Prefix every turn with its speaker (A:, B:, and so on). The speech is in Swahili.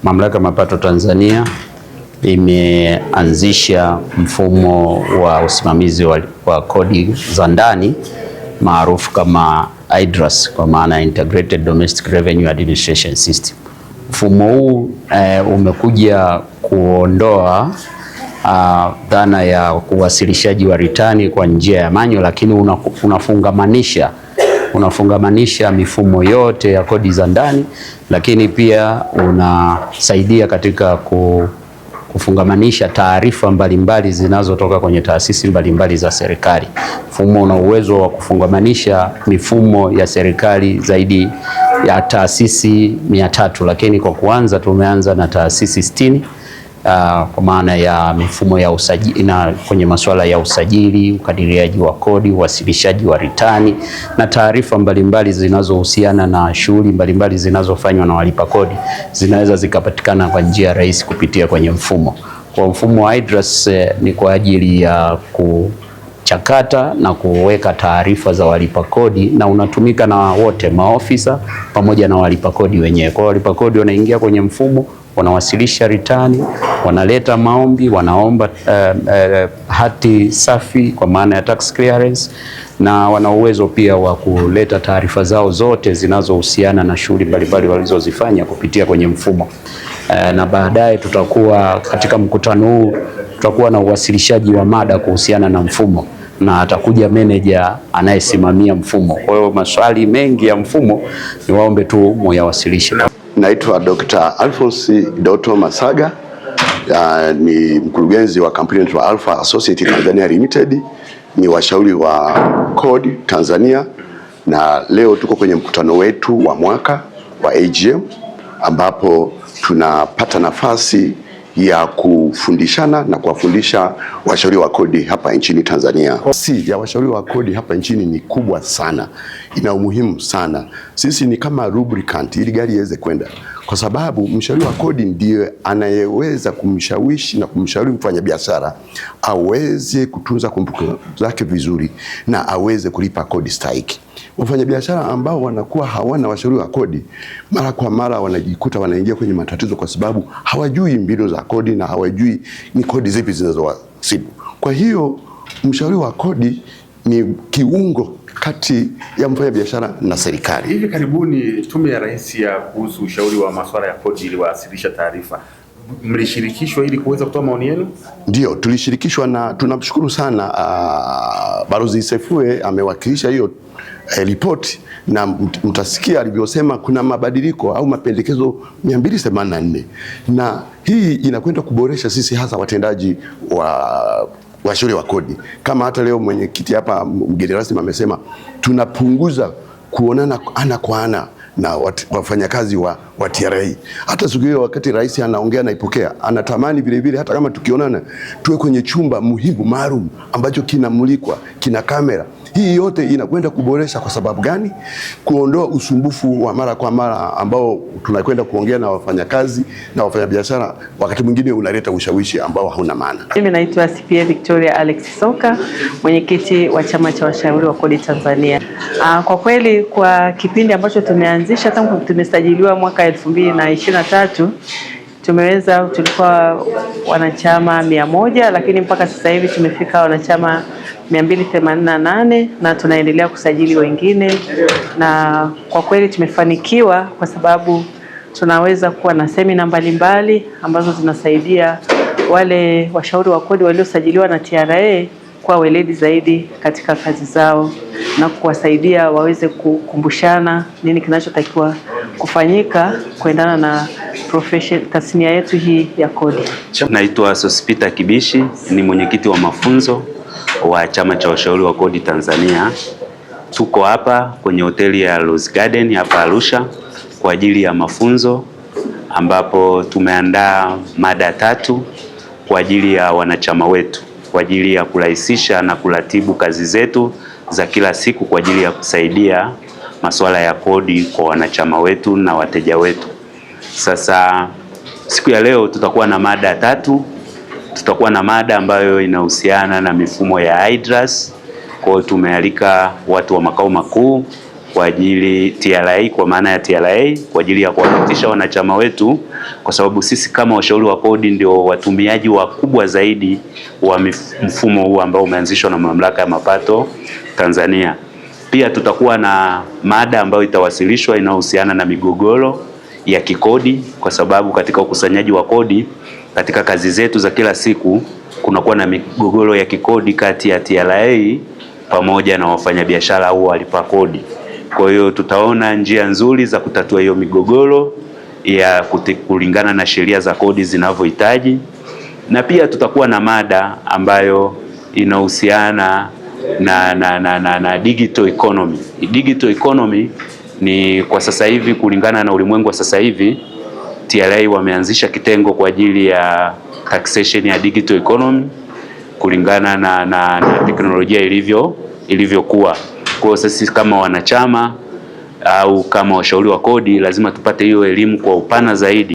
A: Mamlaka ya Mapato Tanzania imeanzisha mfumo wa usimamizi wa kodi za ndani maarufu kama IDRAS, kwa maana Integrated Domestic Revenue Administration System. Mfumo huu umekuja kuondoa dhana ya uwasilishaji wa ritani kwa njia ya manyo, lakini unafungamanisha mifumo yote ya kodi za ndani, lakini pia unasaidia katika kufungamanisha taarifa mbalimbali zinazotoka kwenye taasisi mbalimbali za serikali. Mfumo una uwezo wa kufungamanisha mifumo ya serikali zaidi ya taasisi 300, lakini kwa kuanza tumeanza na taasisi 60 kwa maana ya mifumo ya usajili na kwenye masuala ya usajili, ukadiriaji wa kodi, uwasilishaji wa ritani na taarifa mbalimbali zinazohusiana na shughuli mbalimbali zinazofanywa na walipa kodi zinaweza zikapatikana kwa njia rahisi kupitia kwenye mfumo. Kwa mfumo wa IDRAS ni kwa ajili ya kuchakata na kuweka taarifa za walipa kodi, na unatumika na wote, maofisa pamoja na walipa kodi wenyewe. Kwa walipa kodi wanaingia kwenye mfumo, wanawasilisha ritani, wanaleta maombi, wanaomba hati safi kwa maana ya tax clearance, na wana uwezo pia wa kuleta taarifa zao zote zinazohusiana na shughuli mbalimbali walizozifanya kupitia kwenye mfumo. Na baadaye tutakuwa katika mkutano huu tutakuwa na uwasilishaji wa mada kuhusiana na mfumo, na atakuja meneja anayesimamia mfumo. Kwa hiyo maswali mengi ya mfumo ni waombe tu muyawasilishe.
B: Naitwa Dr. Alphonse Doto Masaga, ni mkurugenzi wa kampuni inaitwa Alpha Associates Tanzania Limited, ni washauri wa kodi Tanzania, na leo tuko kwenye mkutano wetu wa mwaka wa AGM ambapo tunapata nafasi ya kufundishana na kuwafundisha washauri wa kodi hapa nchini Tanzania. Kasi ya washauri wa kodi hapa nchini ni kubwa sana, ina umuhimu sana. Sisi ni kama lubricant ili gari iweze kwenda, kwa sababu mshauri wa kodi ndiye anayeweza kumshawishi na kumshauri mfanyabiashara aweze kutunza kumbukumbu zake vizuri na aweze kulipa kodi stahiki. Wafanyabiashara ambao wanakuwa hawana washauri wa kodi, mara kwa mara wanajikuta wanaingia kwenye matatizo kwa sababu hawajui mbinu za kodi na hawajui ni kodi zipi zinazowasibu. Kwa hiyo mshauri wa kodi ni kiungo kati ya mfanyabiashara na serikali.
C: Hivi karibuni Tume ya Rais ya kuhusu ushauri wa masuala ya kodi iliwasilisha taarifa. Mlishirikishwa ili kuweza kutoa maoni yenu?
B: Ndio, tulishirikishwa na tunamshukuru sana Balozi Sefue amewakilisha hiyo ripoti, na mtasikia alivyosema kuna mabadiliko au mapendekezo 284, na hii inakwenda kuboresha sisi hasa watendaji wa washauri wa kodi. Kama hata leo mwenyekiti hapa mgeni rasmi amesema tunapunguza kuonana ana kwa ana na wafanyakazi wa TRA. Hata siku hiyo wakati rais anaongea naipokea, anatamani vile vile hata kama tukionana tuwe kwenye chumba muhimu maalum ambacho kinamulikwa, kina kamera. Hii yote inakwenda kuboresha. Kwa sababu gani? Kuondoa usumbufu wa mara kwa mara ambao tunakwenda kuongea na wafanyakazi na wafanyabiashara, wakati mwingine unaleta ushawishi ambao hauna maana.
D: Mimi naitwa CPA Victoria Alex Soka, mwenyekiti wa chama cha washauri wa kodi Tanzania. Kwa kweli kwa kipindi ambacho tumeanzisha tangu tumesajiliwa mwaka 2023 tulikuwa wanachama 100, lakini mpaka sasa hivi tumefika wanachama 288 na tunaendelea kusajili wengine, na kwa kweli tumefanikiwa kwa sababu tunaweza kuwa na semina mbalimbali ambazo zinasaidia wale washauri wa kodi waliosajiliwa na TRA kwa weledi zaidi katika kazi zao na kuwasaidia waweze kukumbushana nini kinachotakiwa kufanyika kuendana na tasnia yetu hii ya kodi.
E: Naitwa Sospita Kibishi, ni mwenyekiti wa mafunzo wa chama cha washauri wa kodi Tanzania. Tuko hapa kwenye hoteli ya Rose Garden hapa Arusha kwa ajili ya mafunzo, ambapo tumeandaa mada 3 kwa ajili ya wanachama wetu, kwa ajili ya kurahisisha na kuratibu kazi zetu za kila siku kwa ajili ya kusaidia masuala ya kodi kwa wanachama wetu na wateja wetu. Sasa siku ya leo tutakuwa na mada 3. Tutakuwa na mada ambayo inahusiana na mifumo ya IDRAS. Kwa hiyo tumealika watu wa makao makuu kwa ajili TRA, kwa maana ya TRA, kwa ajili ya kuhakikisha wanachama wetu kwa sababu sisi kama washauri wa kodi ndio watumiaji wakubwa zaidi wa mfumo huu ambao umeanzishwa na Mamlaka ya Mapato Tanzania. Pia tutakuwa na mada ambayo itawasilishwa inayohusiana na migogoro ya kikodi, kwa sababu katika ukusanyaji wa kodi katika kazi zetu za kila siku kunakuwa na migogoro ya kikodi kati ya TRA pamoja na wafanyabiashara au walipa kodi. Kwa hiyo tutaona njia nzuri za kutatua hiyo migogoro ya kulingana na sheria za kodi zinavyohitaji, na pia tutakuwa na mada ambayo inahusiana na digital economy. Digital economy ni kwa sasa hivi, kulingana na ulimwengu wa sasa hivi, TRA wameanzisha kitengo kwa ajili ya taxation ya digital economy kulingana na teknolojia ilivyokuwa. Kwa hiyo sisi kama wanachama au kama washauri wa kodi lazima tupate hiyo elimu kwa upana zaidi.